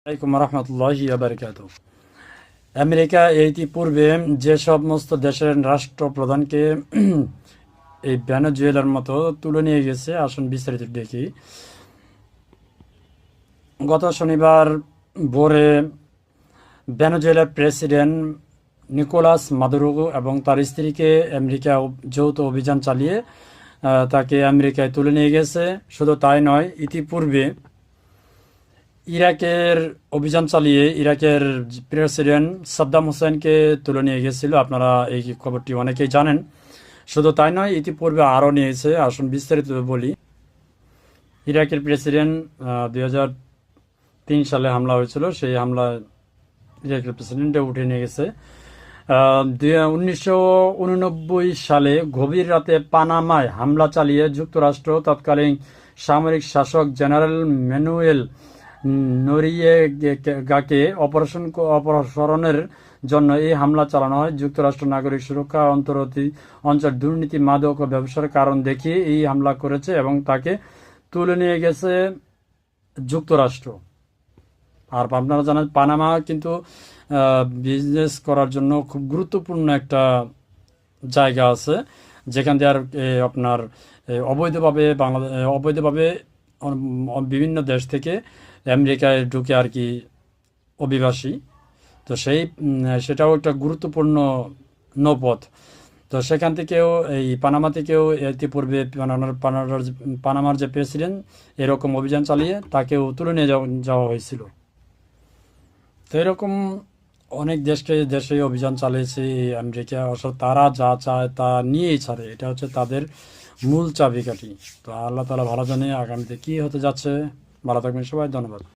আলাইকুম রহমতুল্লাহি ওয়া বারাকাতুহু। আমেরিকা ইতিপূর্বে যে সমস্ত দেশের রাষ্ট্রপ্রধানকে এই ভেনেজুয়েলার মতো তুলে নিয়ে গেছে, আসুন বিস্তারিত দেখি। গত শনিবার ভোরে ভেনেজুয়েলার প্রেসিডেন্ট নিকোলাস মাদুরো এবং তার স্ত্রীকে আমেরিকা যৌথ অভিযান চালিয়ে তাকে আমেরিকায় তুলে নিয়ে গেছে। শুধু তাই নয়, ইতিপূর্বে ইরাকের অভিযান চালিয়ে ইরাকের প্রেসিডেন্ট সাদ্দাম হোসেনকে তুলে নিয়ে গেছিল। আপনারা এই খবরটি অনেকেই জানেন। শুধু তাই নয়, ইতিপূর্বে আরও নিয়েছে। আসুন বিস্তারিত বলি। ইরাকের প্রেসিডেন্ট 2003 সালে হামলা হয়েছিল। সেই হামলায় ইরাকের প্রেসিডেন্টে উঠে নিয়ে গেছে। 1989 সালে গভীর রাতে পানামায় হামলা চালিয়ে যুক্তরাষ্ট্র তৎকালীন সামরিক শাসক জেনারেল ম্যানুয়েল নরিয়েগাকে অপসারণের জন্য এই হামলা চালানো হয়। যুক্তরাষ্ট্র নাগরিক সুরক্ষা অন্তর্বর্তী অঞ্চল দুর্নীতি, মাদক ও ব্যবসার কারণ দেখিয়ে এই হামলা করেছে এবং তাকে তুলে নিয়ে গেছে যুক্তরাষ্ট্র। আর আপনারা জানেন, পানামা কিন্তু বিজনেস করার জন্য খুব গুরুত্বপূর্ণ একটা জায়গা আছে, যেখান দিয়ে আর আপনার অবৈধভাবে অবৈধভাবে বিভিন্ন দেশ থেকে আমেরিকায় ঢুকে আর কি অভিবাসী। তো সেটাও একটা গুরুত্বপূর্ণ নৌপথ। তো সেখান থেকেও এই পানামা থেকেও ইতিপূর্বে পানামার যে প্রেসিডেন্ট এরকম অভিযান চালিয়ে তাকেও তুলে নিয়ে যাওয়া হয়েছিল। তো এরকম অনেক দেশে অভিযান চালিয়েছে এই আমেরিকা। অবশ্য তারা যা চায় তা নিয়েই ছাড়ে, এটা হচ্ছে তাদের মূল চাবিকাঠি। তো আল্লাহ তাআলা ভালো জানে আগামীতে কি হতে যাচ্ছে। ভালো থাকবেন সবাই, ধন্যবাদ।